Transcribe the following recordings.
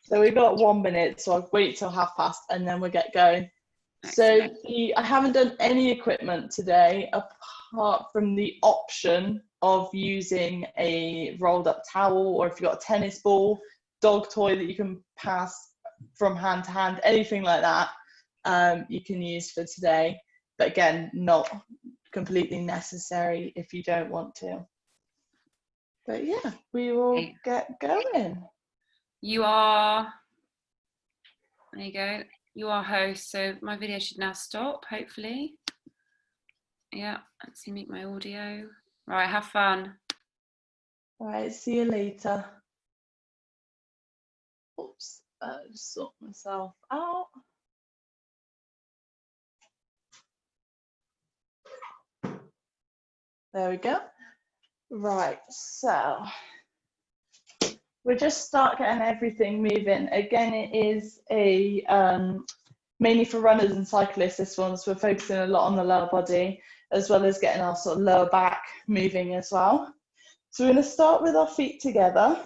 So we've got 1 minute, so I'll wait till 1:30 and then we'll get going. Excellent. So I haven't done any equipment today apart from the option of using a rolled up towel, or if you've got a tennis ball, dog toy that you can pass from hand to hand, anything like that, you can use for today. But again, not completely necessary if you don't want to. But yeah, we will get going. You are, there you go, you are host, so my video should now stop, hopefully. Yeah, let's see, mute my audio. Right, have fun. All right, see you later. Oops, just sort myself out. There we go. Right, so we'll just start getting everything moving. Again, it is a mainly for runners and cyclists, this one, so we're focusing a lot on the lower body, as well as getting our sort of lower back moving as well. So we're going to start with our feet together,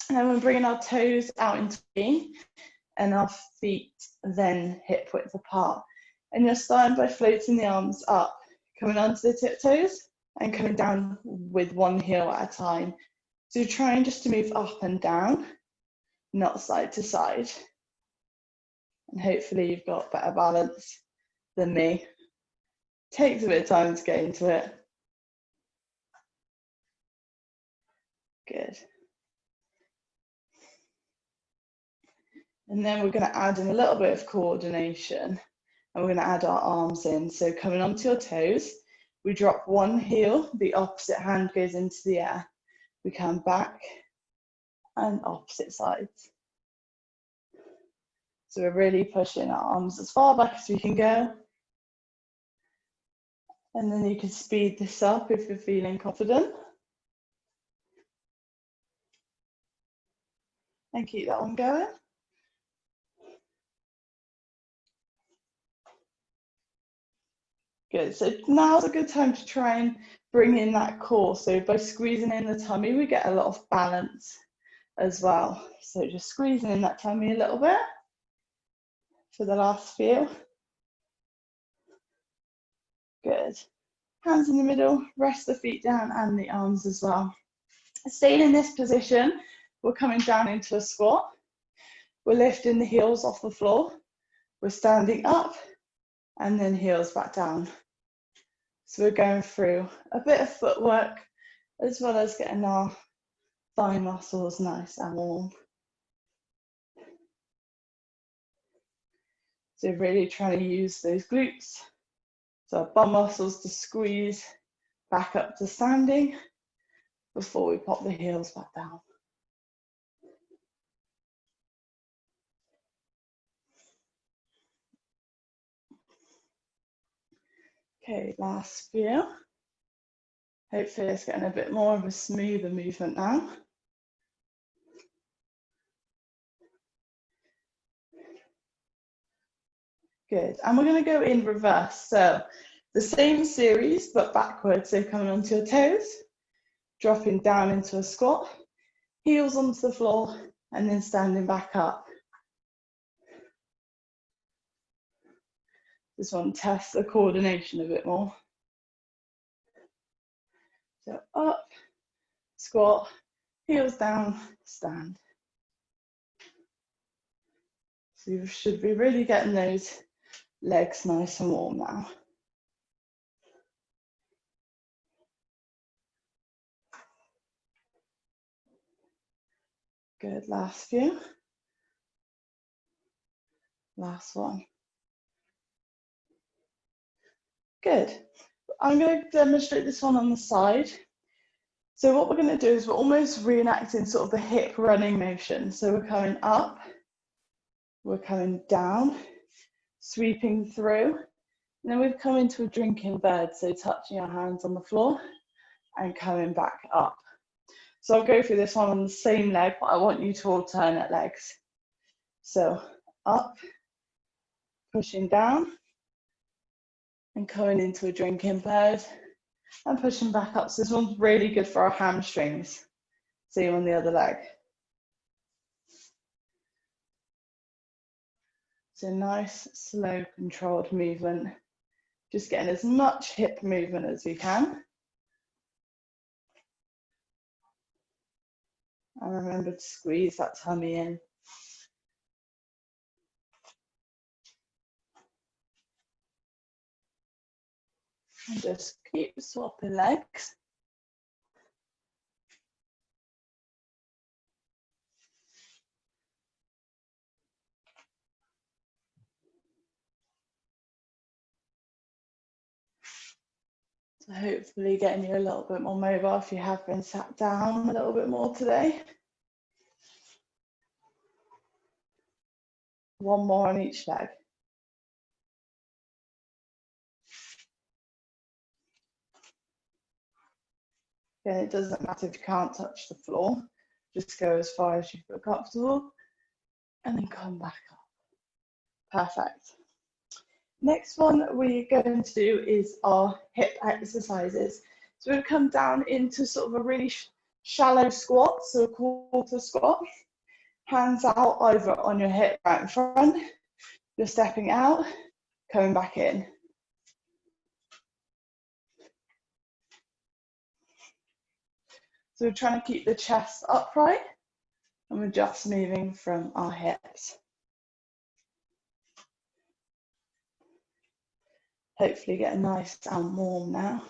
and then we're bringing our toes out into V, and our feet then hip width apart. And you're starting by floating the arms up, coming onto the tiptoes, and coming down with one heel at a time. So you're trying just to move up and down, not side to side. And hopefully you've got better balance than me. Takes a bit of time to get into it. Good. And then we're going to add in a little bit of coordination, and we're going to add our arms in. So coming onto your toes, we drop one heel, the opposite hand goes into the air. We come back and opposite sides. So we're really pushing our arms as far back as we can go. And then you can speed this up if you're feeling confident. And keep that one going. Good, so now's a good time to try and bring in that core. So by squeezing in the tummy, we get a lot of balance as well. So just squeezing in that tummy a little bit for the last few. Good. Hands in the middle, rest the feet down and the arms as well. Staying in this position, we're coming down into a squat. We're lifting the heels off the floor. We're standing up and then heels back down. So we're going through a bit of footwork as well as getting our thigh muscles nice and warm. So really trying to use those glutes, so our bum muscles to squeeze back up to standing before we pop the heels back down. Okay, last few. Hopefully it's getting a bit more of a smoother movement now. Good, and we're going to go in reverse. So the same series, but backwards. So coming onto your toes, dropping down into a squat, heels onto the floor, and then standing back up. This one tests the coordination a bit more. So up, squat, heels down, stand. So you should be really getting those legs nice and warm now. Good, last few. Last one. Good. I'm going to demonstrate this one on the side. So what we're going to do is we're almost reenacting sort of the hip running motion. So we're coming up, we're coming down, sweeping through, and then we've come into a drinking bird, so touching our hands on the floor and coming back up. So I'll go through this one on the same leg, but I want you to alternate legs. So up, pushing down, and coming into a drinking bird, and pushing back up. So this one's really good for our hamstrings. Same on the other leg. So nice, slow, controlled movement. Just getting as much hip movement as we can. And remember to squeeze that tummy in. And just keep swapping legs. So hopefully getting you a little bit more mobile if you have been sat down a little bit more today. One more on each leg. Again, it doesn't matter if you can't touch the floor. Just go as far as you feel comfortable and then come back up. Perfect. Next one we're going to do is our hip exercises. So we'll come down into sort of a really shallow squat, so a quarter squat. Hands out over on your hip right in front. You're stepping out, coming back in. So we're trying to keep the chest upright and we're just moving from our hips. Hopefully get nice and warm now.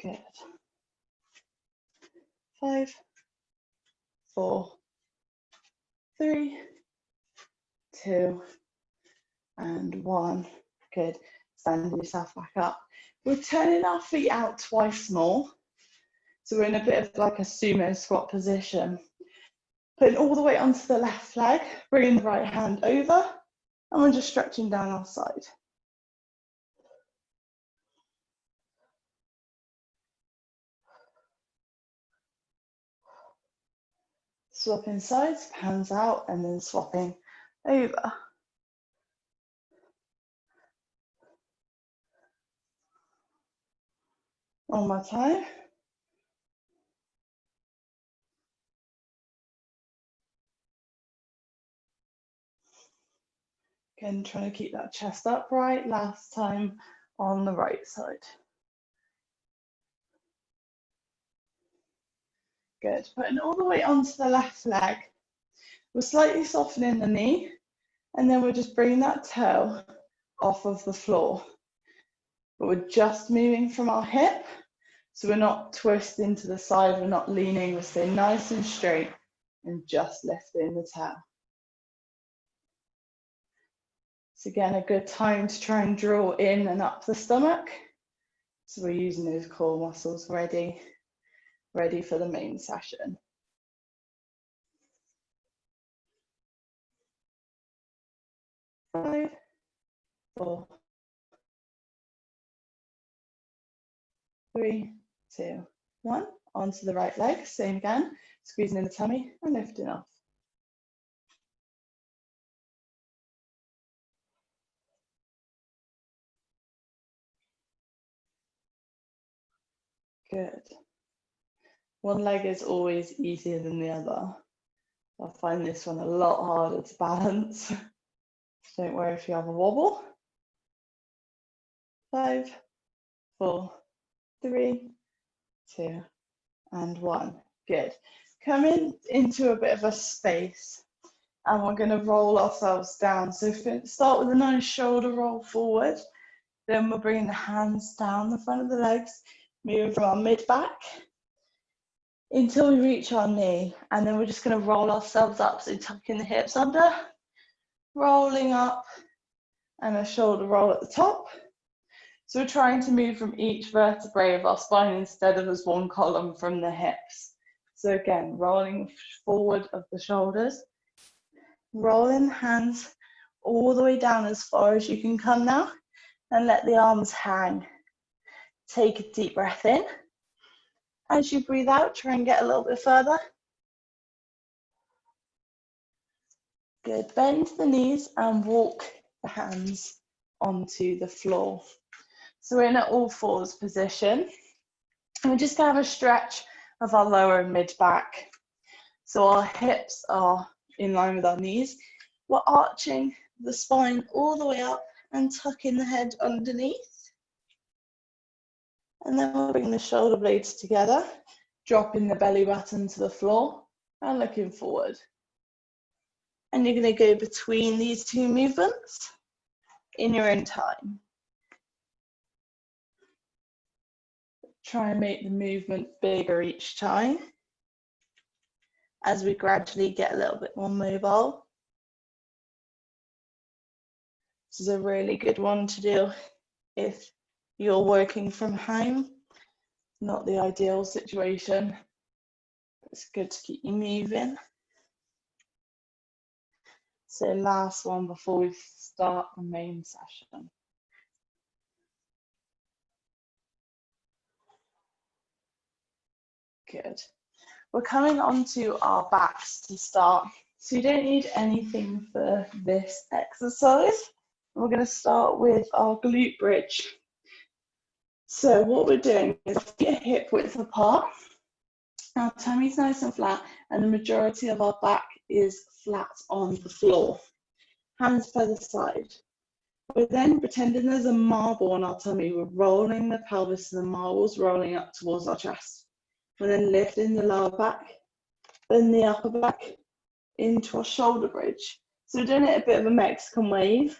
Good. 5, 4, 3, 2, and 1. Good. Stand yourself back up. We're turning our feet out twice more. So we're in a bit of like a sumo squat position. Putting all the weight onto the left leg, bringing the right hand over, and we're just stretching down our side. Swapping sides, hands out, and then swapping over. One more time. Again, trying to keep that chest upright. Last time on the right side. Good. Putting all the weight onto the left leg. We're slightly softening the knee, and then we're just bringing that toe off of the floor. But we're just moving from our hip, so we're not twisting to the side, we're not leaning, we're staying nice and straight and just lifting the toe. So again, a good time to try and draw in and up the stomach. So we're using those core muscles ready for the main session. Five, 4, 3, 2, 1. Onto the right leg, same again, squeezing in the tummy and lifting off. Good. One leg is always easier than the other. I find this one a lot harder to balance. Don't worry if you have a wobble. 5, 4, 3, 2, and 1. Good. Coming into a bit of a space, and we're going to roll ourselves down. So start with a nice shoulder roll forward. Then we're bringing the hands down the front of the legs, moving from our mid-back until we reach our knee. And then we're just going to roll ourselves up, so tucking the hips under, rolling up, and a shoulder roll at the top. So we're trying to move from each vertebrae of our spine instead of as one column from the hips. So again, rolling forward of the shoulders, rolling hands all the way down as far as you can come now, and let the arms hang. Take a deep breath in. As you breathe out, try and get a little bit further. Good. Bend the knees and walk the hands onto the floor. So we're in an all fours position. And we're just going to have a stretch of our lower and mid back. So our hips are in line with our knees. We're arching the spine all the way up and tucking the head underneath. And then we'll bring the shoulder blades together, dropping the belly button to the floor and looking forward. And you're going to go between these two movements in your own time. Try and make the movement bigger each time as we gradually get a little bit more mobile. This is a really good one to do if you're working from home. Not the ideal situation. It's good to keep you moving. So last one before we start the main session. Good. We're coming onto our backs to start. So you don't need anything for this exercise. We're going to start with our glute bridge. So what we're doing is feet hip width apart. Our tummy's nice and flat, and the majority of our back is flat on the floor. Hands by the side. We're then pretending there's a marble on our tummy. We're rolling the pelvis and the marble's rolling up towards our chest. We're then lifting the lower back, then the upper back into our shoulder bridge. So we're doing it a bit of a Mexican wave,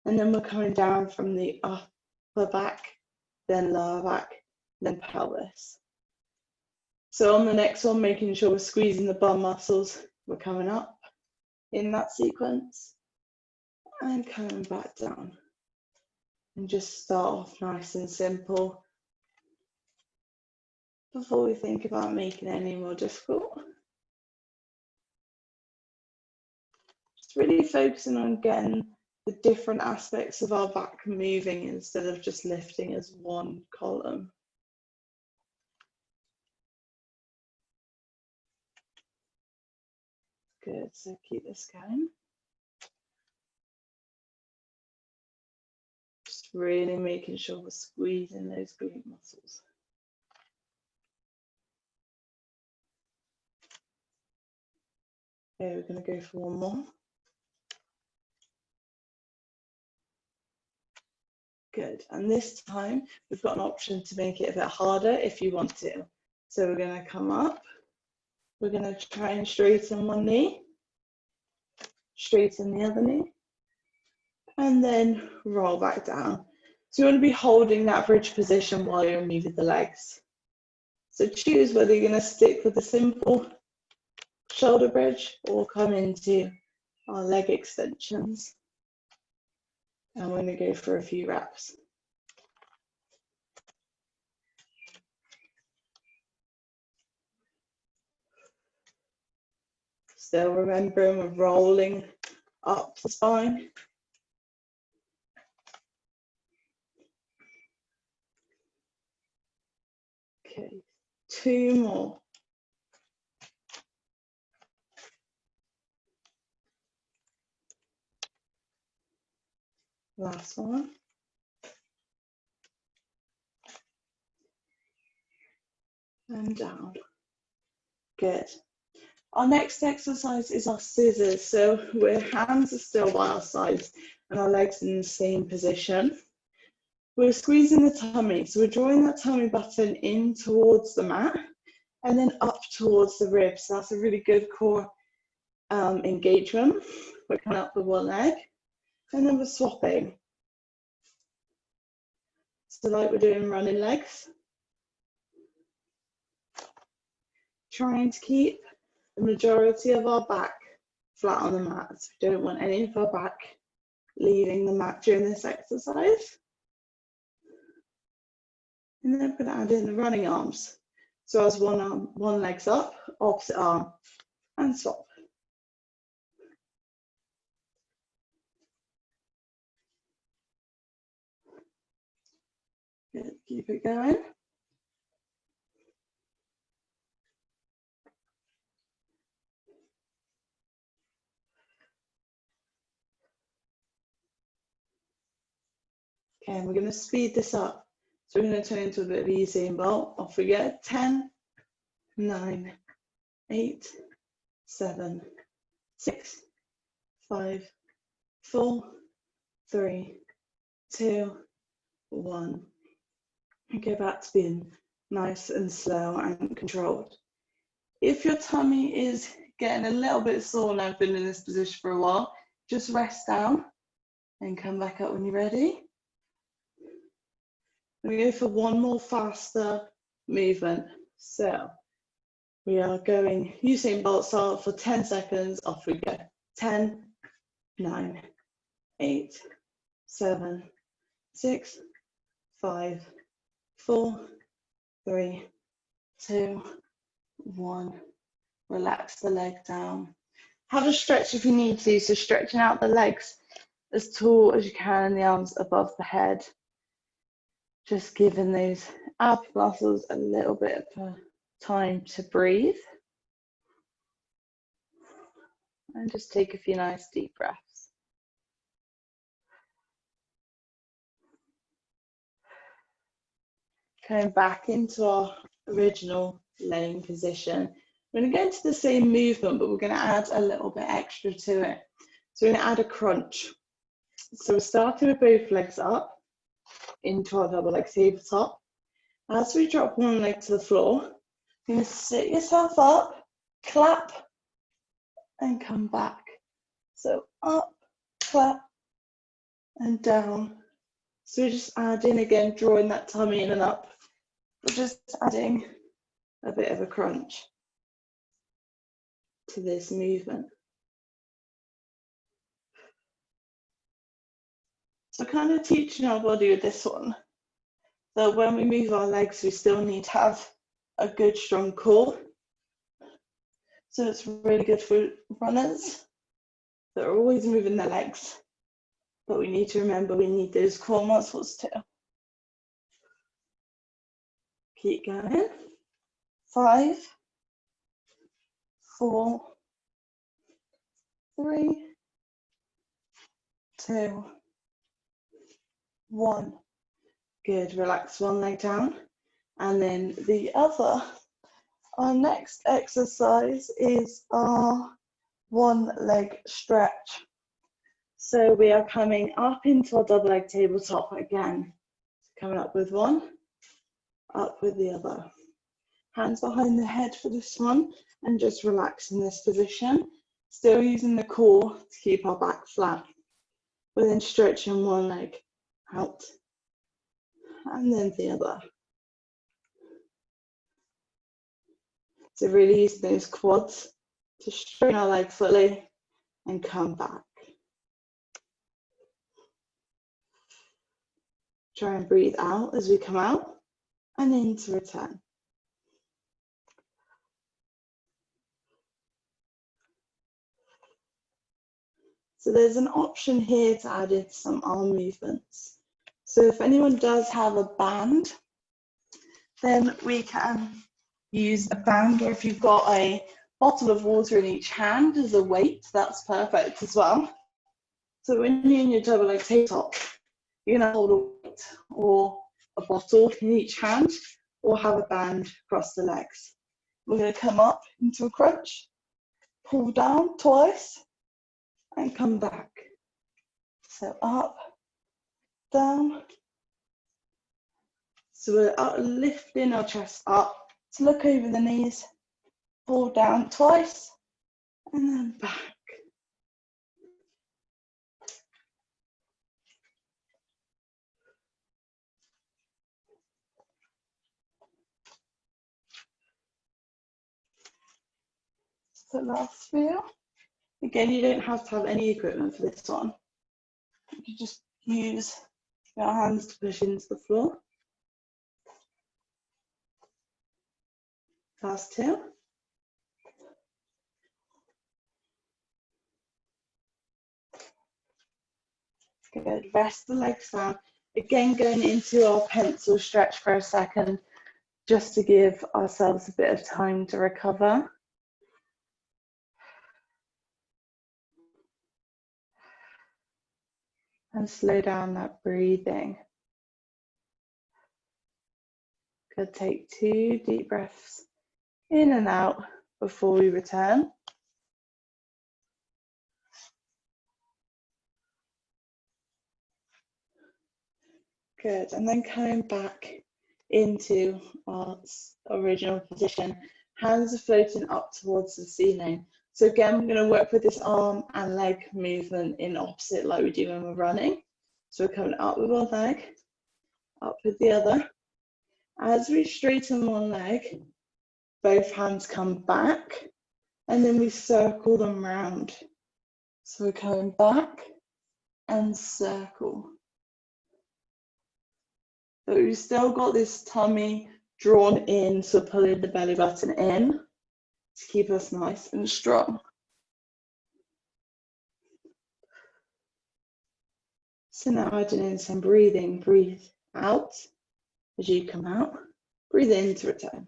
and then we're coming down from the upper back, then lower back, then pelvis. So on the next one, making sure we're squeezing the bum muscles, we're coming up in that sequence and coming back down. And just start off nice and simple before we think about making it any more difficult. Just really focusing on getting the different aspects of our back moving instead of just lifting as one column. Good, so keep this going. Just really making sure we're squeezing those glute muscles. Okay, we're going to go for one more. Good, and this time we've got an option to make it a bit harder if you want to. So we're going to come up. We're going to try and straighten one knee, straighten the other knee, and then roll back down. So you want to be holding that bridge position while you're moving the legs. So choose whether you're going to stick with the simple shoulder bridge or come into our leg extensions. And we're going to go for a few reps. Still remembering we're rolling up the spine. Okay, two more. Last one. And down. Good. Our next exercise is our scissors. So our hands are still by our sides and our legs in the same position. We're squeezing the tummy. So we're drawing that tummy button in towards the mat and then up towards the ribs. So that's a really good core engagement. We're coming up with one leg and then we're swapping. So like we're doing running legs. Trying to keep the majority of our back flat on the mat. So we don't want any of our back leaving the mat during this exercise. And then we're going to add in the running arms. So as one leg's up, opposite arm, and swap. Good. Keep it going. Okay, and we're going to speed this up. So we're going to turn into a bit of Usain Bolt. Off we go. 10, 9, 8, 7, 6, 5, 4, 3, 2, 1. And go back to being nice and slow and controlled. If your tummy is getting a little bit sore now, been in this position for a while, just rest down and come back up when you're ready. We go for one more faster movement. So we are going Usain Bolt style for 10 seconds. Off we go. 10, 9, 8, 7, 6, 5, 4, 3, 2, 1. Relax the leg down. Have a stretch if you need to. So stretching out the legs as tall as you can and the arms above the head. Just giving those ab muscles a little bit of time to breathe. And just take a few nice deep breaths. Coming back into our original laying position. We're going to go into the same movement, but we're going to add a little bit extra to it. So we're going to add a crunch. So we're starting with both legs up into our double leg tabletop. As we drop one leg to the floor, you're going to sit yourself up, clap, and come back. So up, clap, and down. So we're just adding again, drawing that tummy in and up. We're just adding a bit of a crunch to this movement. So kind of teaching our body with this one, that when we move our legs, we still need to have a good strong core. So it's really good for runners that are always moving their legs. But we need to remember we need those core muscles too. Keep going. 5, 4, 3, 2, 1. Good. Relax one leg down. And then the other. Our next exercise is our one leg stretch. So we are coming up into our double leg tabletop again. Coming up with one, up with the other. Hands behind the head for this one, and just relax in this position. Still using the core to keep our back flat. But then stretching one leg out, and then the other. So really use those quads to straighten our leg fully and come back. Try and breathe out as we come out and in to return. So there's an option here to add in some arm movements. So if anyone does have a band, then we can use a band, or if you've got a bottle of water in each hand as a weight, that's perfect as well. So when you're in your double leg tabletop, you're going to hold a weight or a bottle in each hand, or have a band across the legs. We're going to come up into a crunch, pull down twice, and come back. So up, down. So we're lifting our chest up to look over the knees, pull down twice, and then back. So last few. Again, you don't have to have any equipment for this one. You just use your hands to push into the floor. Last two. Good. Rest the legs down. Again, going into our pencil stretch for a second, just to give ourselves a bit of time to recover. And slow down that breathing. Good. Take 2 deep breaths in and out before we return. Good, and then coming back into our original position. Hands are floating up towards the ceiling. So again, we're going to work with this arm and leg movement in opposite like we do when we're running. So we're coming up with one leg, up with the other. As we straighten one leg, both hands come back and then we circle them round. So we're coming back and circle. But we've still got this tummy drawn in, so pulling the belly button in to keep us nice and strong. So now adding in some breathing, breathe out as you come out, breathe in to return.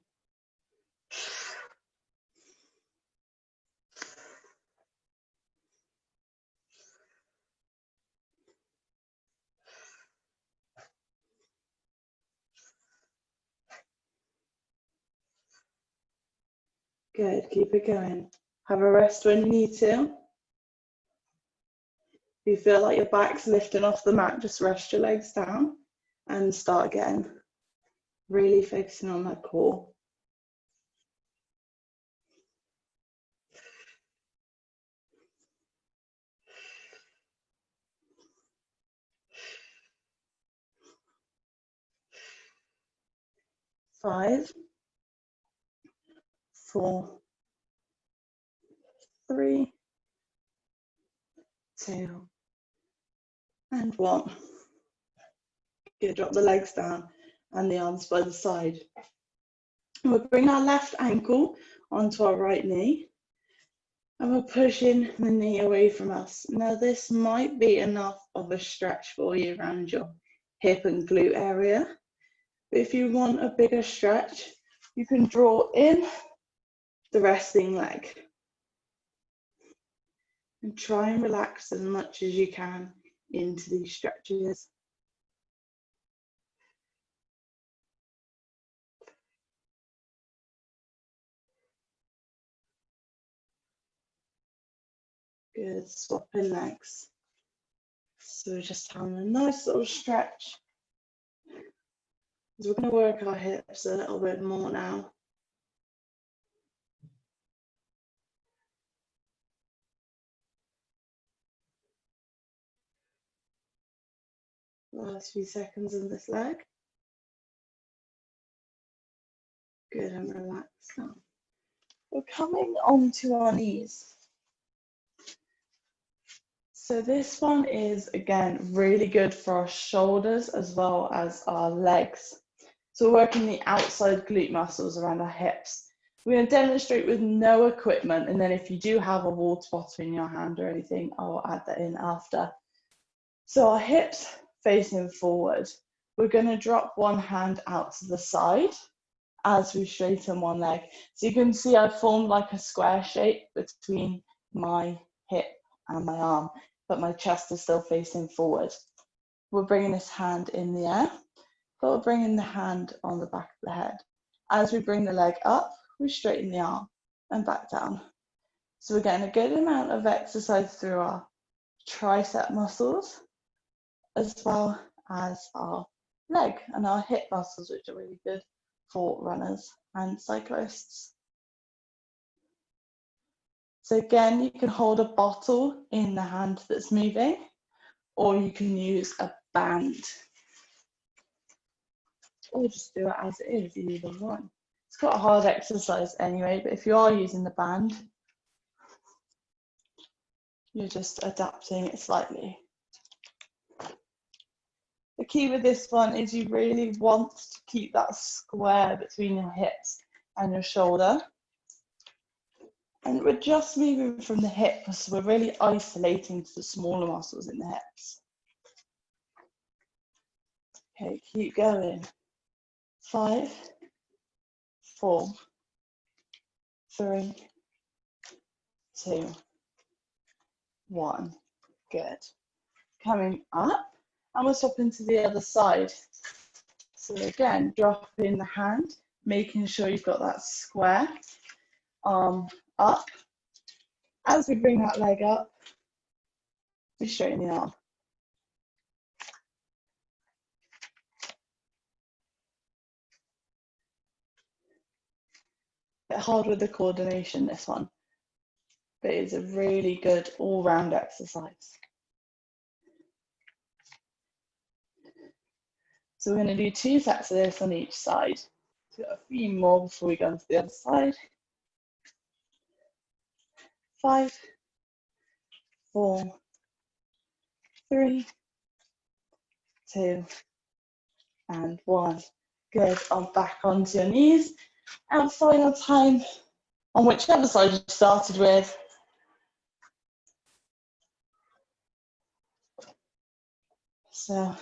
Good, keep it going. Have a rest when you need to. If you feel like your back's lifting off the mat, just rest your legs down and start again. Really focusing on that core. Five, 4, 3, 2, and 1. Good, drop the legs down and the arms by the side. We'll bring our left ankle onto our right knee and we're pushing the knee away from us. Now this might be enough of a stretch for you around your hip and glute area. But if you want a bigger stretch, you can draw in the resting leg and try and relax as much as you can into these stretches. Good, swapping legs. So we're just having a nice little stretch. So we're going to work our hips a little bit more now. Last few seconds on this leg. Good, and relax now. We're coming onto our knees. So this one is, again, really good for our shoulders as well as our legs. So we're working the outside glute muscles around our hips. We're going to demonstrate with no equipment, and then if you do have a water bottle in your hand or anything, I'll add that in after. So our hips facing forward. We're going to drop one hand out to the side as we straighten one leg. So you can see I've formed like a square shape between my hip and my arm, but my chest is still facing forward. We're bringing this hand in the air, but we're bringing the hand on the back of the head. As we bring the leg up, we straighten the arm and back down. So we're getting a good amount of exercise through our tricep muscles, as well as our leg and our hip muscles, which are really good for runners and cyclists. So again, you can hold a bottle in the hand that's moving, or you can use a band, or just do it as it is, either one. It's quite a hard exercise anyway, but if you are using the band, you're just adapting it slightly. The key with this one is you really want to keep that square between your hips and your shoulder. And we're just moving from the hip, so we're really isolating to the smaller muscles in the hips. Okay, keep going. 5, 4, 3, 2, 1. Good. Coming up, and we'll swap into the other side. So again, drop in the hand, making sure you've got that square arm up. As we bring that leg up, we straighten the arm. bit hard with the coordination, this one, but it's a really good all-round exercise. So we're going to do 2 sets of this on each side. So we've got a few more before we go on to the other side. 5, 4, 3, 2, and 1. Good. Back onto your knees. And final time on whichever side you started with. So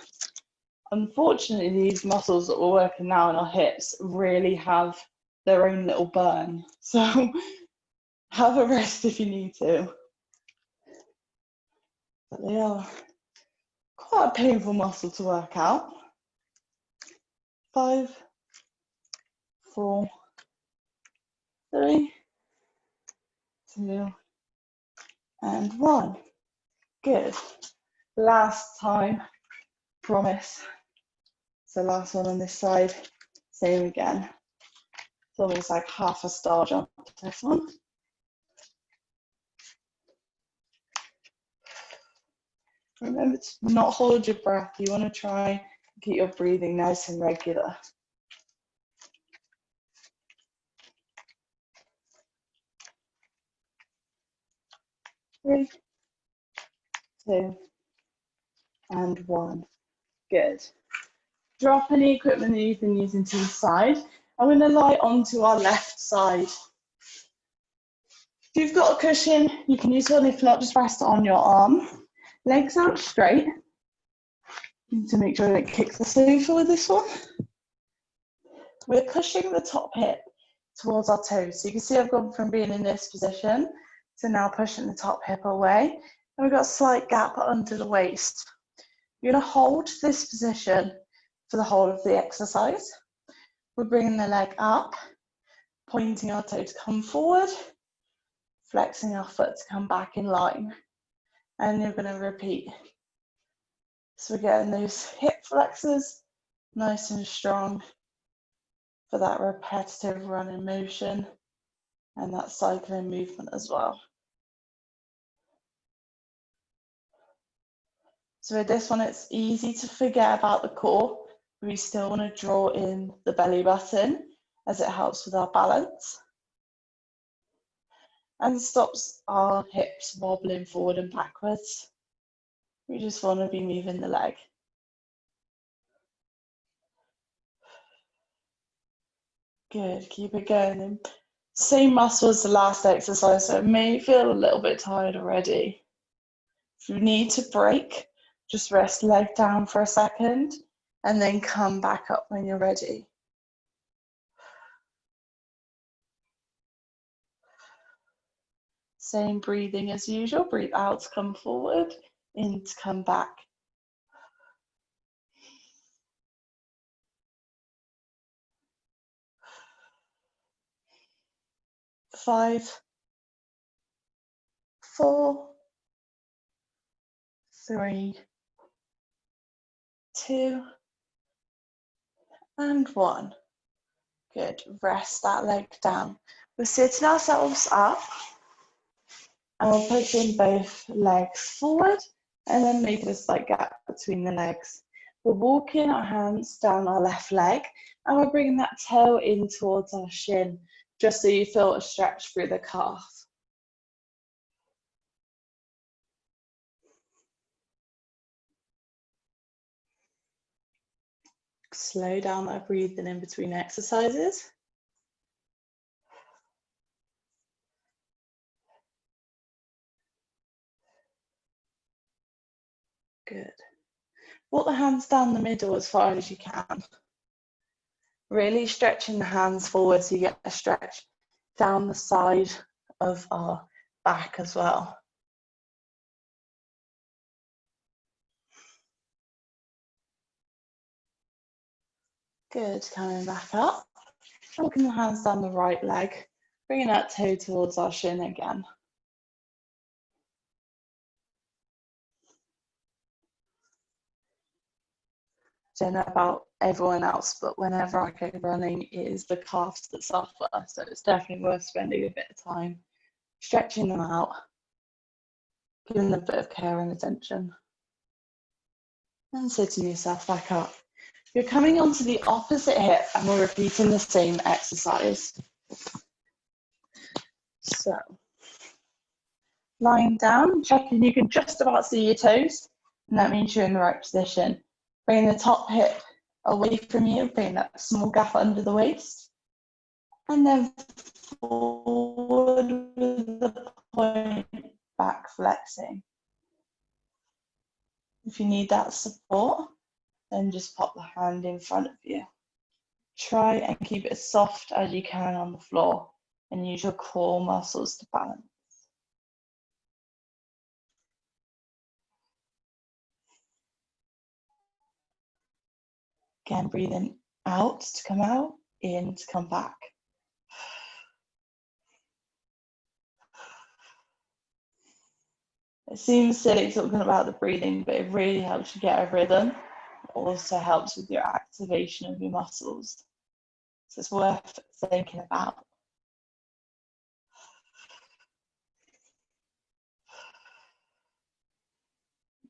unfortunately, these muscles that we're working now in our hips really have their own little burn. So have a rest if you need to. But they are quite a painful muscle to work out. 5, 4, 3, 2, and 1. Good. Last time, promise. So last one on this side, same again. It's almost like half a star jump to this one. Remember to not hold your breath. You want to try and keep your breathing nice and regular. 3, 2, and 1. Good. Drop any equipment that you've been using to the side. I'm going to lie onto our left side. If you've got a cushion, you can use one. If not, just rest it on your arm. Legs out straight. You need to make sure it kicks the sofa with this one. We're pushing the top hip towards our toes. So you can see I've gone from being in this position to now pushing the top hip away. And we've got a slight gap under the waist. You're going to hold this position for the whole of the exercise. We're bringing the leg up, pointing our toe to come forward, flexing our foot to come back in line. And you're going to repeat. So we're getting those hip flexors nice and strong for that repetitive running motion and that cycling movement as well. So with this one, it's easy to forget about the core. We still want to draw in the belly button as it helps with our balance and stops our hips wobbling forward and backwards. We just want to be moving the leg. Good, keep it going. And same muscle as the last exercise, so it may feel a little bit tired already. If you need to break, just rest leg down for a second and then come back up when you're ready. Same breathing as usual. Breathe out to come forward, in to come back. 5, 4, 3, 2, and 1. Good. Rest that leg down. We're sitting ourselves up and we're pushing both legs forward and then making a slight gap between the legs. We're walking our hands down our left leg and we're bringing that toe in towards our shin, just so you feel a stretch through the calf. Slow down that breathing in between exercises. Good. Walk the hands down the middle as far as you can. Really stretching the hands forward so you get a stretch down the side of our back as well. Good, coming back up. Walking the hands down the right leg, bringing that toe towards our shin again. don't know about everyone else, but whenever I go running, it is the calves that suffer. So it's definitely worth spending a bit of time stretching them out, giving them a bit of care and attention, and sitting yourself back up. You're coming onto the opposite hip and we're repeating the same exercise. So, lying down, checking you can just about see your toes, and that means you're in the right position. Bring the top hip away from you, bring that small gap under the waist, and then forward with the point, back flexing. If you need that support, then just pop the hand in front of you. Try and keep it as soft as you can on the floor and use your core muscles to balance. Again, breathing out to come out, in to come back. It seems silly talking about the breathing, but it really helps you get a rhythm. It also helps with your activation of your muscles. So it's worth thinking about.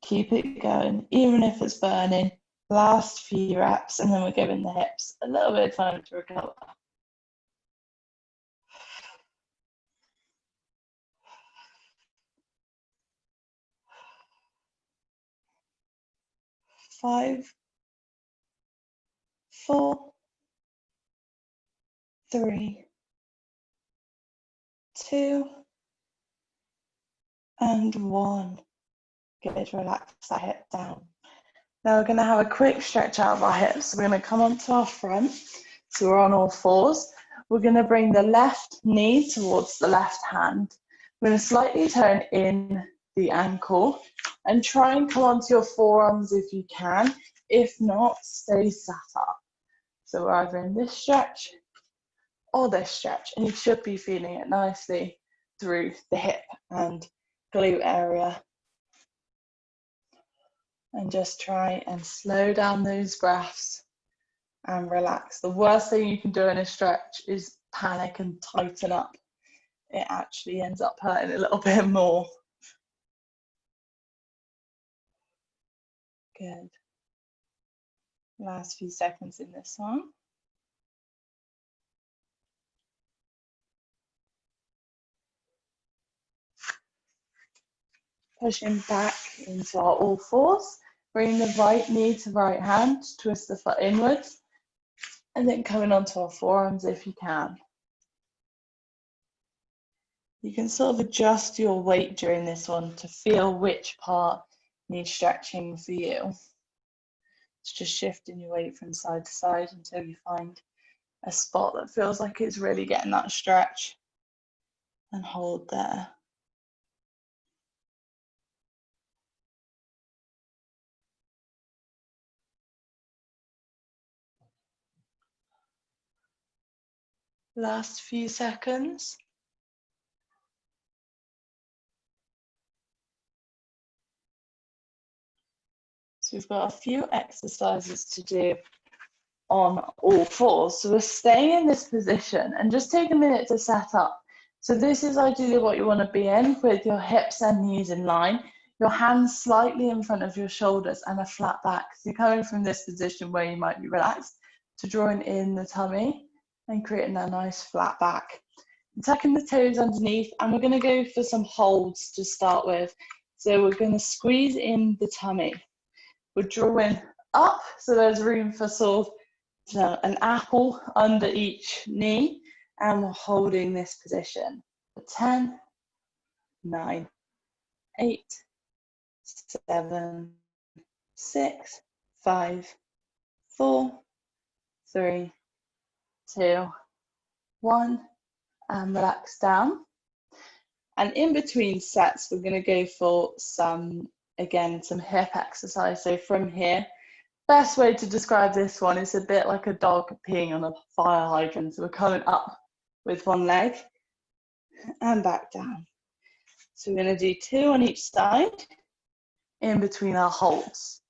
Keep it going, even if it's burning. Last few reps, and then we're giving the hips a little bit of time to recover. 5, 4, 3, 2, and 1. Good, relax that hip down. Now we're going to have a quick stretch out of our hips. We're going to come onto our front, so we're on all fours. We're going to bring the left knee towards the left hand. We're going to slightly turn in the ankle and try and come onto your forearms if you can. If not, stay sat up. So we're either in this stretch or this stretch, and you should be feeling it nicely through the hip and glute area. And just try and slow down those breaths and relax. The worst thing you can do in a stretch is panic and tighten up. It actually ends up hurting a little bit more. Good. Last few seconds in this one. Pushing back into our all fours. Bring the right knee to right hand, twist the foot inwards, and then coming onto our forearms if you can. You can sort of adjust your weight during this one to feel which part needs stretching for you. It's just shifting your weight from side to side until you find a spot that feels like it's really getting that stretch, and hold there. Last few seconds. So we've got a few exercises to do on all fours. So we're staying in this position and just take a minute to set up. So this is ideally what you want to be in, with your hips and knees in line, your hands slightly in front of your shoulders and a flat back. So you're coming from this position where you might be relaxed to drawing in the tummy and creating that nice flat back. Tucking the toes underneath, and we're going to go for some holds to start with. So we're going to squeeze in the tummy. We're drawing up, so there's room for sort of an apple under each knee, and we're holding this position for 10, 9, 8, 7, 6, 5, 4, 3, 2, 1, and relax down. And in between sets, we're going to go for some hip exercise. So from here, best way to describe this one is a bit like a dog peeing on a fire hydrant. So we're coming up with one leg and back down. So we're going to do 2 on each side in between our holds.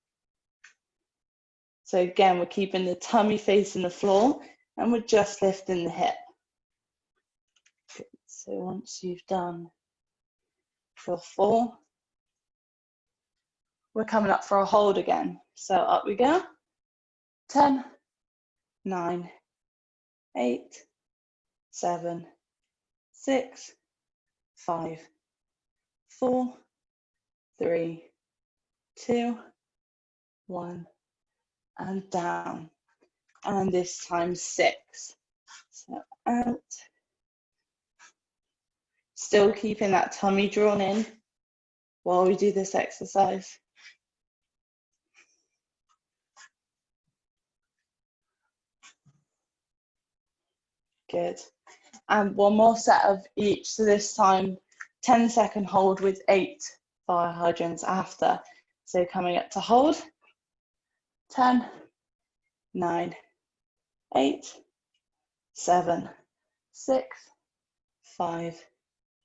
So again, we're keeping the tummy facing the floor and we're just lifting the hip. Good. So once you've done your 4, we're coming up for a hold again. So up we go. 10, 9, 8, 7, 6, 5, 4, 3, 2, 1, and down. And this time 6. So out. Still keeping that tummy drawn in while we do this exercise. Good. And one more set of each. So this time 10-second hold with 8 fire hydrants after. So coming up to hold. 10, 9, 8, 7, 6, 5,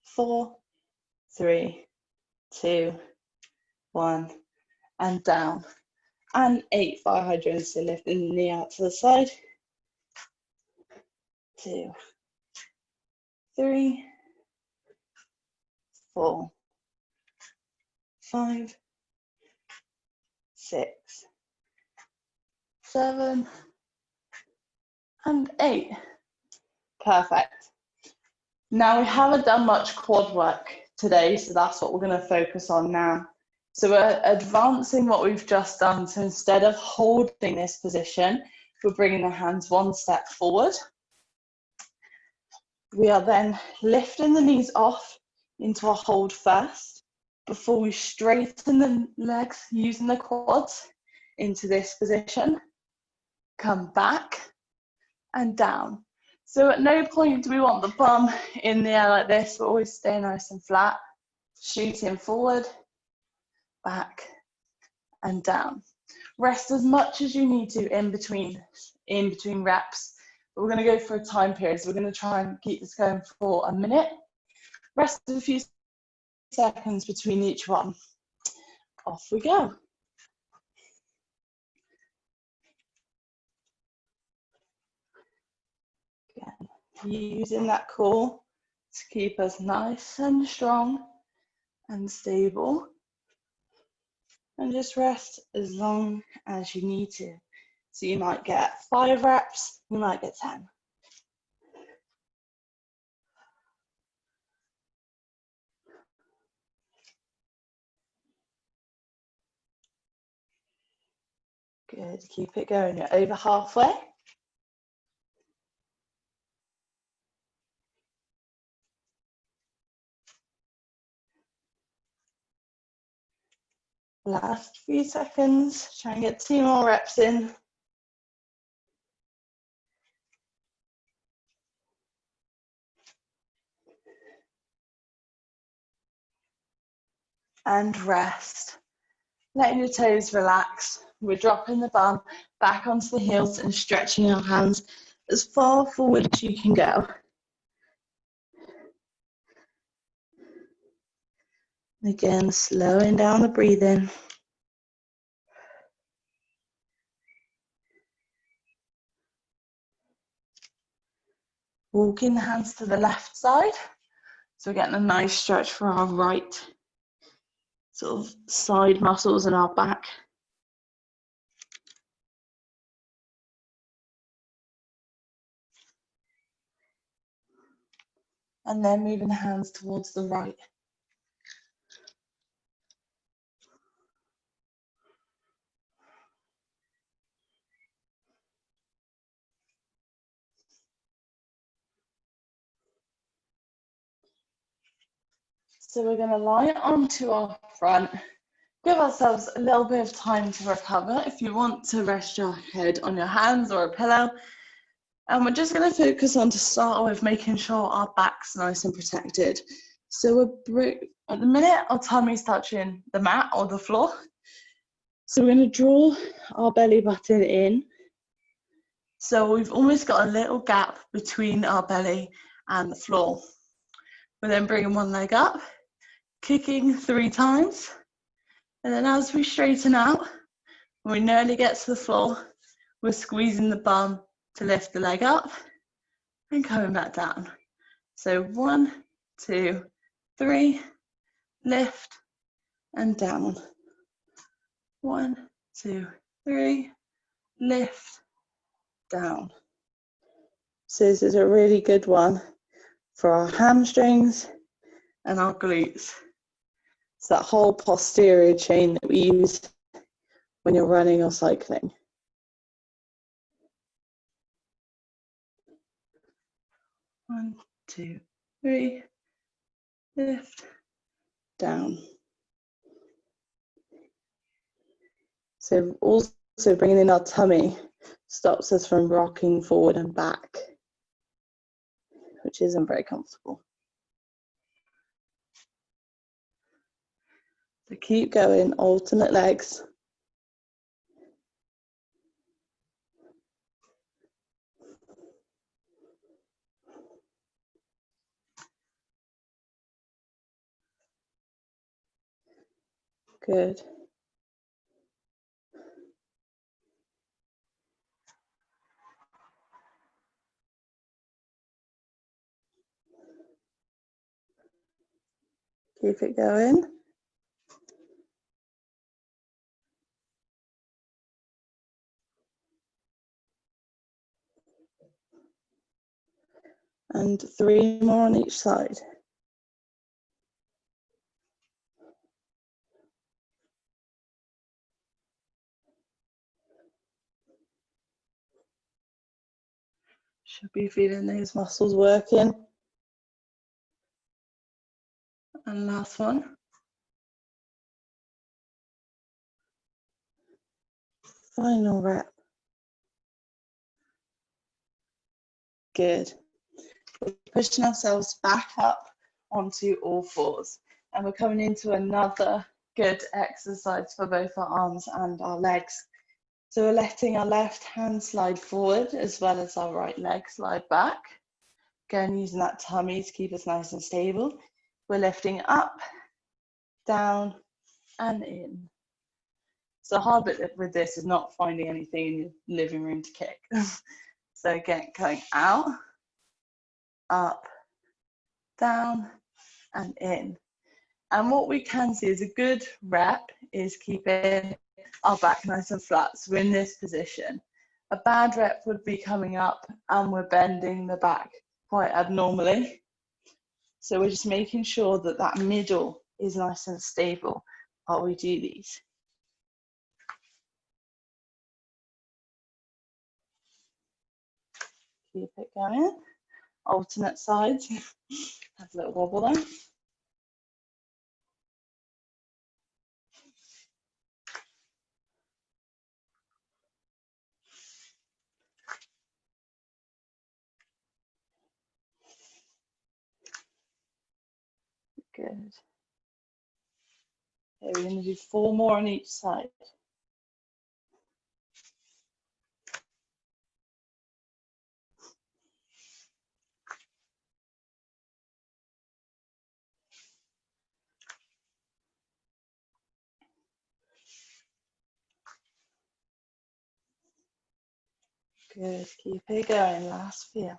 4, 3, 2, 1, and down. And 8 fire hydrants, so lifting the knee out to the side. 2, 3, 4, 5, 6, 7, and 8. Perfect. Now we haven't done much quad work today, so that's what we're going to focus on now. So we're advancing what we've just done. So instead of holding this position, we're bringing the hands one step forward. We are then lifting the knees off into a hold first before we straighten the legs using the quads into this position. Come back and down. So at no point do we want the bum in the air like this. We're always staying nice and flat, shooting forward, back and down. Rest as much as you need to in between reps. But we're going to go for a time period. So we're going to try and keep this going for a minute. Rest a few seconds between each one. Off we go. Again, using that core to keep us nice and strong and stable. And just rest as long as you need to. So you might get 5 reps, you might get 10. Good, keep it going. You're over halfway. Last few seconds, try and get 2 more reps in. And rest. Letting your toes relax. We're dropping the bum back onto the heels and stretching our hands as far forward as you can go. Again, slowing down the breathing. Walking the hands to the left side. So we're getting a nice stretch for our right sort of side muscles in our back. And then moving the hands towards the right. So we're going to lie onto our front. Give ourselves a little bit of time to recover. If you want to rest your head on your hands or a pillow. And we're just going to focus on to start with making sure our back's nice and protected. So at the minute, our tummy's touching the mat or the floor. So we're going to draw our belly button in. So we've almost got a little gap between our belly and the floor. We're then bringing one leg up, kicking 3 times. And then as we straighten out, when we nearly get to the floor, we're squeezing the bum to lift the leg up and coming back down. So 1, 2, 3, lift and down. 1, 2, 3, lift, down. So this is a really good one for our hamstrings and our glutes. It's that whole posterior chain that we use when you're running or cycling. One, two, three, lift, down. So also bringing in our tummy stops us from rocking forward and back, which isn't very comfortable. So keep going, alternate legs. Good. Keep it going. And 3 more on each side. Should be feeling those muscles working. And last one. Final rep. Good. We're pushing ourselves back up onto all fours. And we're coming into another good exercise for both our arms and our legs. So we're letting our left hand slide forward as well as our right leg slide back. Again, using that tummy to keep us nice and stable. We're lifting up, down, and in. So the hard bit with this is not finding anything in your living room to kick. So again, going out, up, down, and in. And what we can see is a good rep is keeping our back nice and flat. So we're in this position. A bad rep would be coming up and we're bending the back quite abnormally. So we're just making sure that that middle is nice and stable while we do these. Keep it going. Alternate sides. Have a little wobble there. Good. Okay, we're going to do 4 more on each side. Good, keep it going, last few.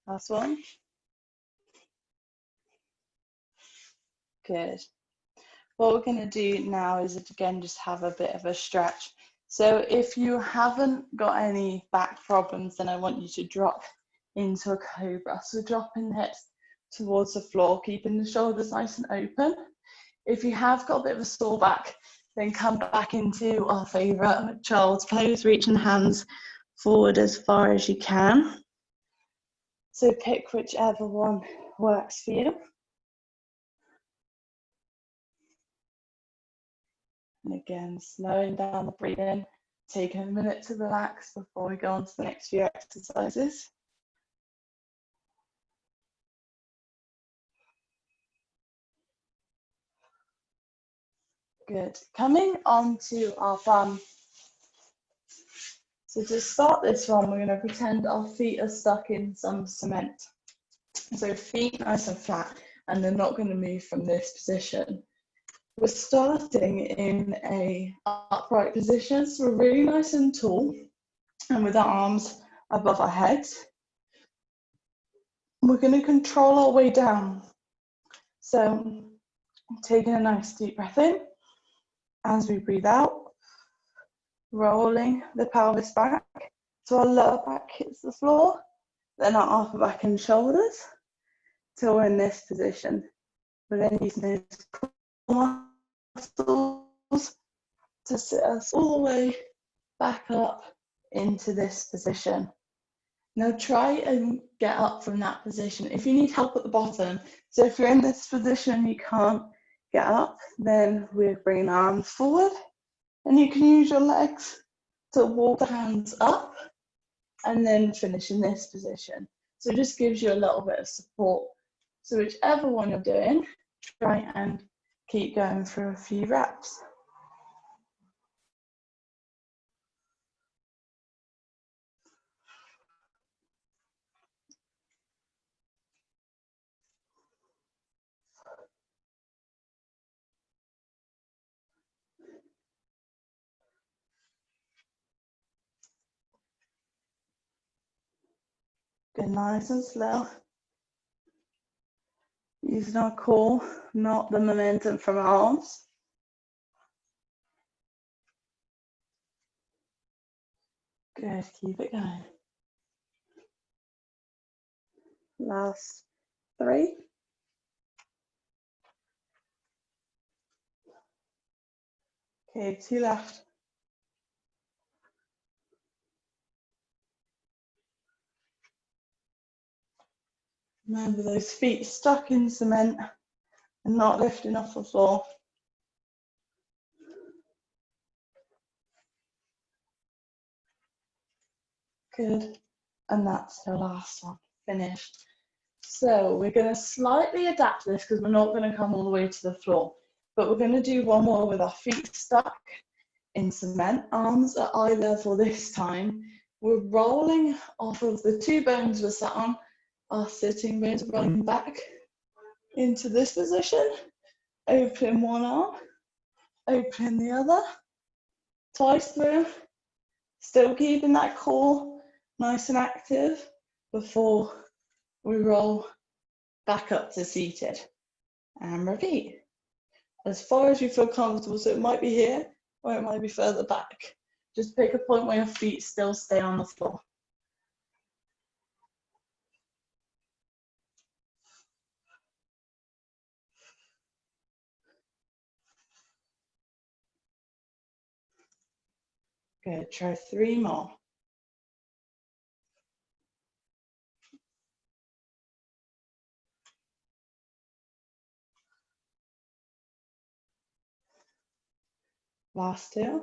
Last one. Good. What we're going to do now is again just have a bit of a stretch. So if you haven't got any back problems, then I want you to drop into a cobra. So dropping the hips towards the floor, keeping the shoulders nice and open. If you have got a bit of a sore back, then come back into our favourite child's pose, reaching the hands forward as far as you can. So pick whichever one works for you. And again, slowing down the breathing, taking a minute to relax before we go on to the next few exercises. Good. Coming on to our bum. So to start this one, we're going to pretend our feet are stuck in some cement. So feet nice and flat, and they're not going to move from this position. We're starting in a upright position, so we're really nice and tall, and with our arms above our heads. We're going to control our way down. So taking a nice deep breath in. As we breathe out, rolling the pelvis back so our lower back hits the floor, then our upper back and shoulders till we're in this position. We're then using those muscles to sit us all the way back up into this position. Now try and get up from that position. If you need help at the bottom, so if you're in this position and you can't get up, then we're bringing our arms forward, and you can use your legs to walk the hands up and then finish in this position. So it just gives you a little bit of support. So whichever one you're doing, try and keep going for a few reps. Go nice and slow. Using our core, not the momentum from our arms. Good, keep it going. Last 3. Okay, 2 left. Remember those feet stuck in cement and not lifting off the floor. Good, and that's the last one, finished. So we're going to slightly adapt this because we're not going to come all the way to the floor, but we're going to do one more with our feet stuck in cement, arms at eye level this time. We're rolling off of the 2 bones we're sat on, our sitting bones, rolling back into this position, open one arm, open the other, twice through, still keeping that core nice and active before we roll back up to seated, and repeat as far as you feel comfortable. So it might be here or it might be further back. Just pick a point where your feet still stay on the floor. Good, try 3 more. Last 2.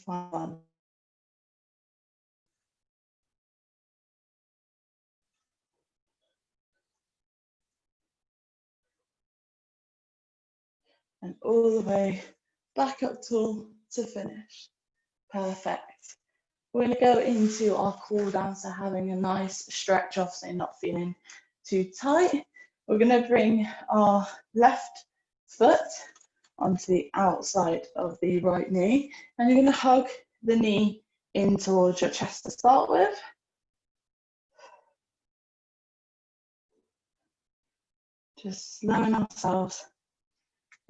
Fun. And all the way back up tall to finish. Perfect. We're going to go into our cool down, so having a nice stretch off, so not feeling too tight. We're going to bring our left foot onto the outside of the right knee, and you're going to hug the knee in towards your chest to start with. Just slowing ourselves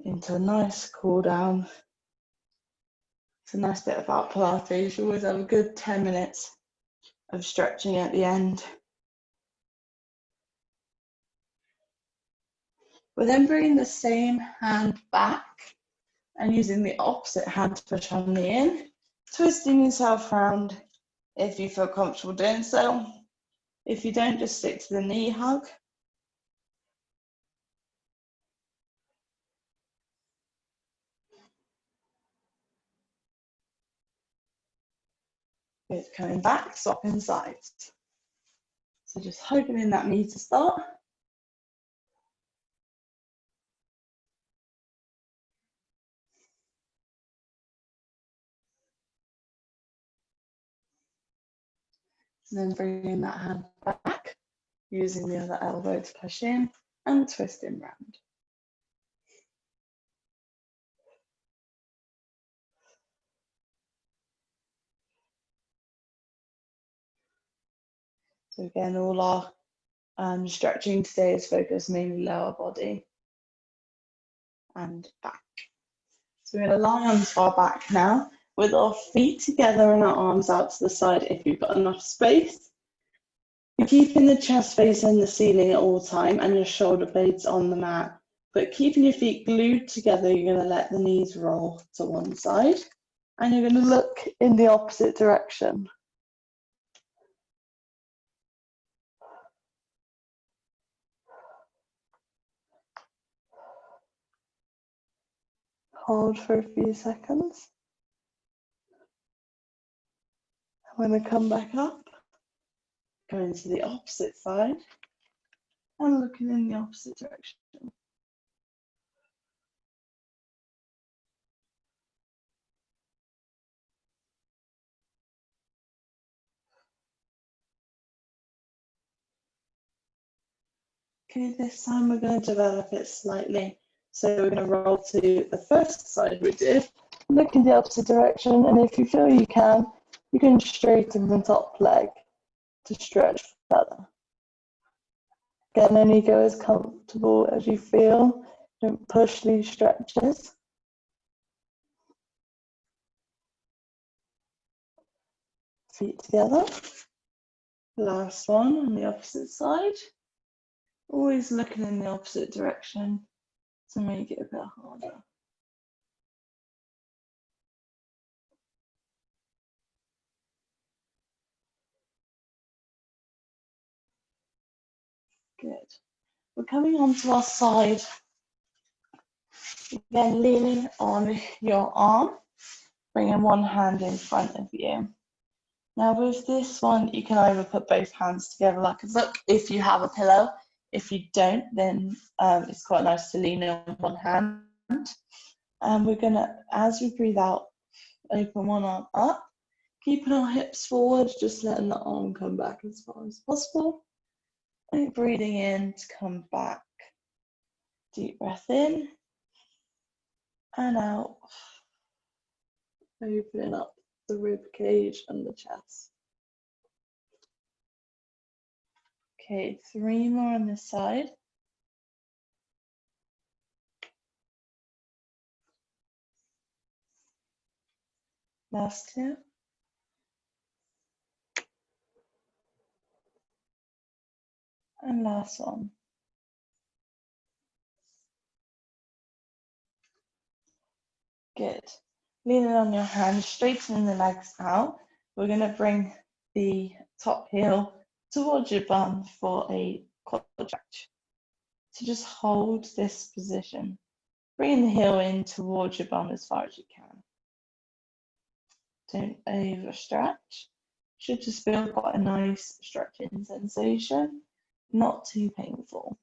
into a nice cool down. It's a nice bit about Pilates. You always have a good 10 minutes of stretching at the end. We're then bringing the same hand back and using the opposite hand to push our knee in, twisting yourself around if you feel comfortable doing so. If you don't, just stick to the knee hug. Good, coming back, swapping sides. So just hugging in that knee to start. And then bringing that hand back, using the other elbow to push in and twisting round. So again, all our stretching today is focused mainly lower body and back. So we're going to lie on our back now with our feet together and our arms out to the side if you've got enough space. You're keeping the chest facing the ceiling at all time and your shoulder blades on the mat. But keeping your feet glued together, you're going to let the knees roll to one side and you're going to look in the opposite direction. Hold for a few seconds. I'm going to come back up, going to the opposite side and looking in the opposite direction. Okay, this time we're going to develop it slightly. So we're going to roll to the first side we did, look in the opposite direction, and if you feel you can straighten the top leg to stretch further. Again, only go as comfortable as you feel. Don't push these stretches. Feet together. Last one on the opposite side. Always looking in the opposite direction to make it a bit harder. Good. We're coming onto our side. Again, leaning on your arm, bringing one hand in front of you. Now with this one, you can either put both hands together like a book if you have a pillow. If you don't, then it's quite nice to lean on one hand. And we're gonna, as we breathe out, open one arm up, keeping our hips forward, just letting the arm come back as far as possible. And breathing in to come back. Deep breath in and out. Opening up the rib cage and the chest. Okay, 3 more on this side. Last 2. And last one. Good. Leaning on your hands, straightening the legs out. We're going to bring the top heel towards your bum for a quad stretch. So just hold this position. Bring the heel in towards your bum as far as you can. Don't overstretch. Should just feel quite a nice stretching sensation, not too painful.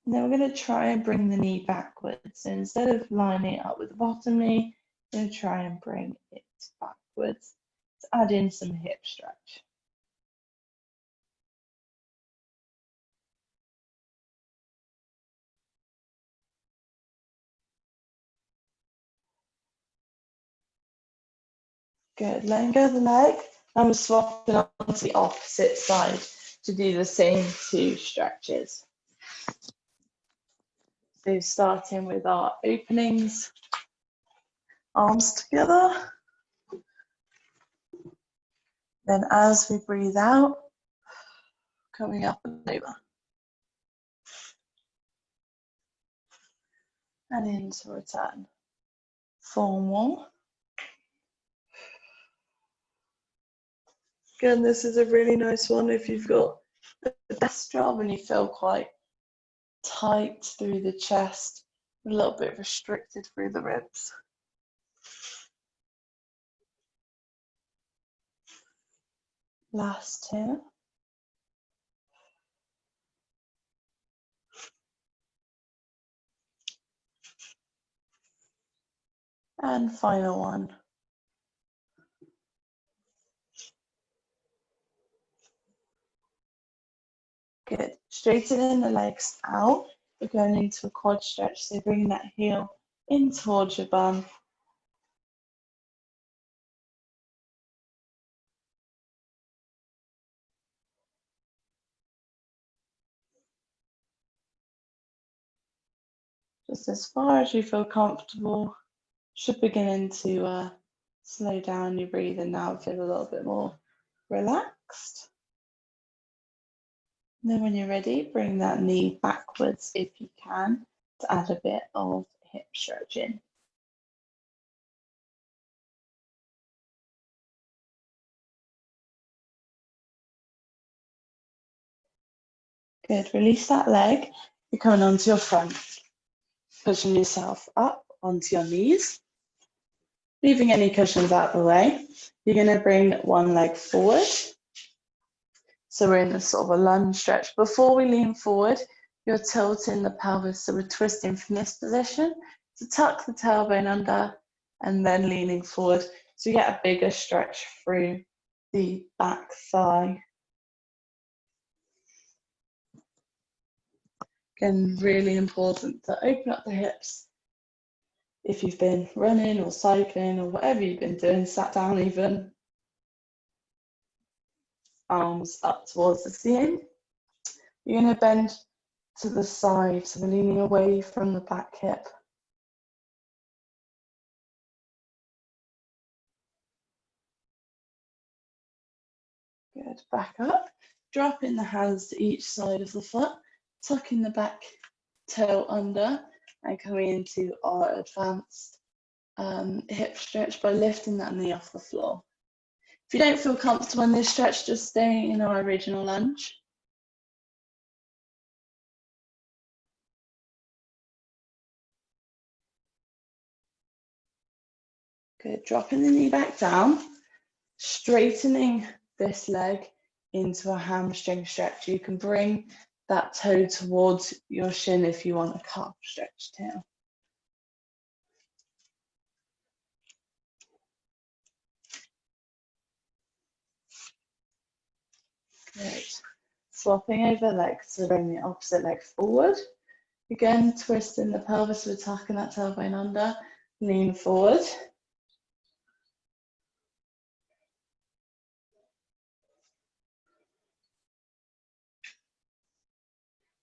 And then we're going to try and bring the knee backwards. So instead of lining it up with the bottom knee, we're going to try and bring it backwards to add in some hip stretch. Good, letting go of the leg, and we're swapping onto the opposite side to do the same 2 stretches. So starting with our openings, arms together. Then as we breathe out, coming up and over. And into return. 4 more. Again, this is a really nice one if you've got a desk job and you feel quite tight through the chest, a little bit restricted through the ribs. Last 2. And final one. Straightening the legs out, we're going into a quad stretch, so bring that heel in towards your bum. Just as far as you feel comfortable. Should beginning to slow down your breathing now, feel a little bit more relaxed. And then when you're ready, bring that knee backwards if you can to add a bit of hip stretching. Good, release that leg. You're coming onto your front, pushing yourself up onto your knees, leaving any cushions out of the way. You're going to bring one leg forward. So we're in this sort of a lunge stretch. Before we lean forward, you're tilting the pelvis, so we're twisting from this position to tuck the tailbone under and then leaning forward. So you get a bigger stretch through the back thigh. Again, really important to open up the hips. If you've been running or cycling or whatever you've been doing, sat down even, arms up towards the ceiling. You're going to bend to the side, so we're leaning away from the back hip. Good, back up, dropping the hands to each side of the foot, tucking the back toe under and coming into our advanced hip stretch by lifting that knee off the floor. If you don't feel comfortable in this stretch, just stay in our original lunge. Good, dropping the knee back down, straightening this leg into a hamstring stretch. You can bring that toe towards your shin if you want a calf stretch too. Good. Swapping over legs, so bring the opposite leg forward. Again, twisting the pelvis, we're tucking that tailbone under, lean forward.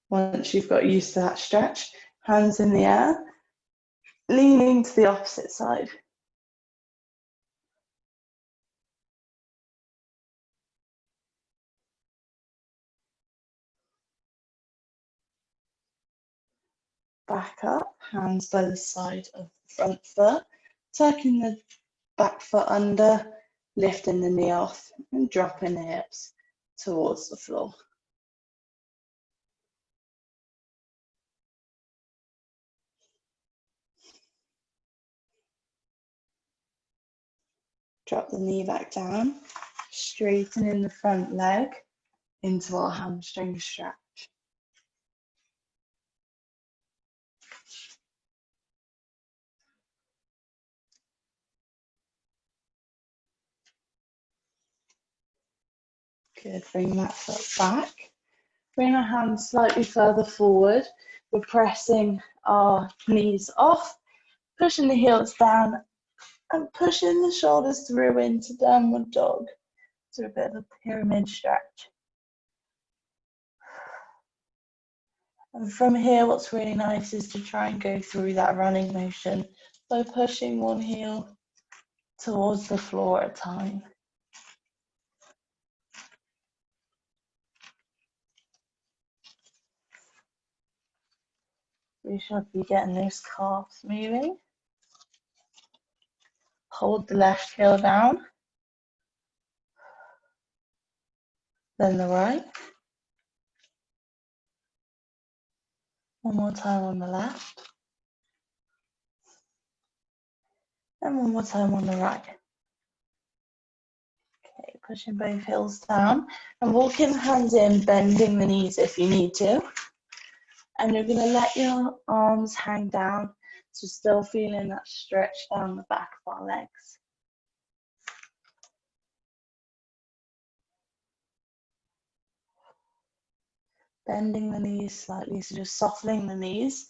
Once you've got used to that stretch, hands in the air, leaning to the opposite side. Back up, hands by the side of the front foot, tucking the back foot under, lifting the knee off and dropping the hips towards the floor. Drop the knee back down, straightening the front leg into our hamstring stretch. Good, bring that foot back. Bring our hands slightly further forward. We're pressing our knees off, pushing the heels down and pushing the shoulders through into downward dog. So a bit of a pyramid stretch. And from here, what's really nice is to try and go through that running motion by pushing one heel towards the floor at a time. We should be getting those calves moving. Hold the left heel down, then the right. One more time on the left. And one more time on the right. Okay, pushing both heels down and walking the hands in, bending the knees if you need to. And you're going to let your arms hang down, so still feeling that stretch down the back of our legs. bending the knees slightly, so just softening the knees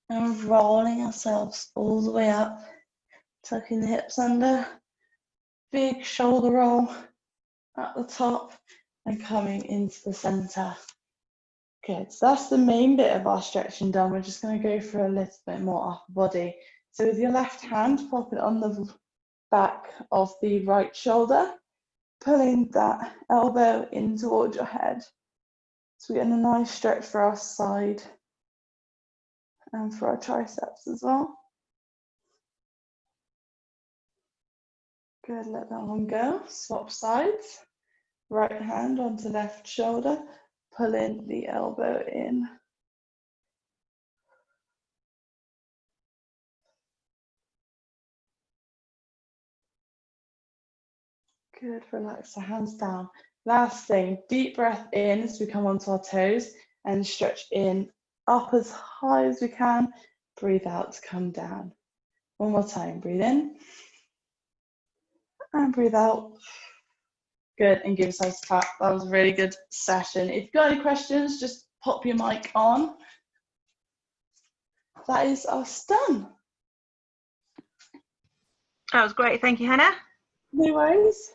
and rolling ourselves all the way up, tucking the hips under, big shoulder roll at the top and coming into the center. Good, so that's the main bit of our stretching done. We're just going to go for a little bit more upper body. So with your left hand, pop it on the back of the right shoulder, pulling that elbow in towards your head. So we're getting a nice stretch for our side and for our triceps as well. Good, let that one go. Swap sides. Right hand onto left shoulder, pulling the elbow in. Good, relax the hands down. Last thing, deep breath in as we come onto our toes and stretch in up as high as we can. Breathe out to come down. One more time, breathe in and breathe out. Good, and give yourselves a clap. That was a really good session. If you've got any questions, just pop your mic on. That is us done. That was great, thank you, Hannah. No worries.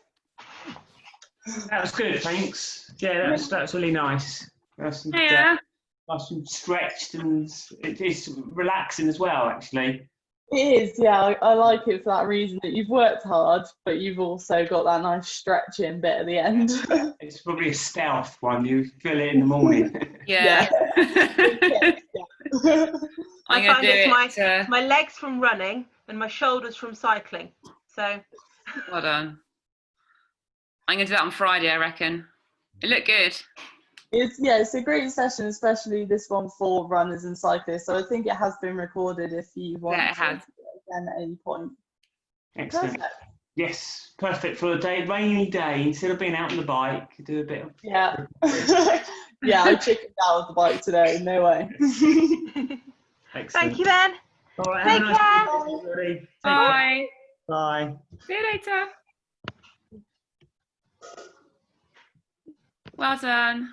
That was good, thanks. Yeah, that's really nice. Nice and, Yeah. nice and stretched, and it's relaxing as well, actually. It is, yeah. I like it for that reason, that you've worked hard, but you've also got that nice stretching bit at the end. It's probably a stealth one. You feel it in the morning. Yeah. I find it's my legs from running and my shoulders from cycling. So Well done. I'm going to do that on Friday, I reckon. It looked good. It's a great session, especially this one for runners and cyclists. So I think it has been recorded if you want Yeah, it to has. do it again at any point. Excellent. Perfect. Yes, perfect for a rainy day. Instead of being out on the bike, do a bit of. Yeah. Yeah, I chickened out of the bike today. No way. Excellent. thank you, then. All right, Take care. everybody. Bye. Bye. See you later. Well done.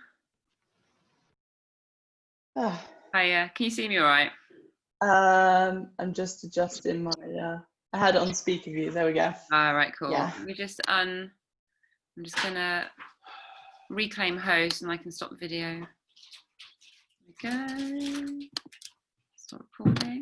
Hiya. Can you see me all right? I'm just adjusting my I had it on speaker view. There we go. All right, cool. Yeah. Let me just I'm just gonna reclaim host and I can stop the video. There we go. Stop recording.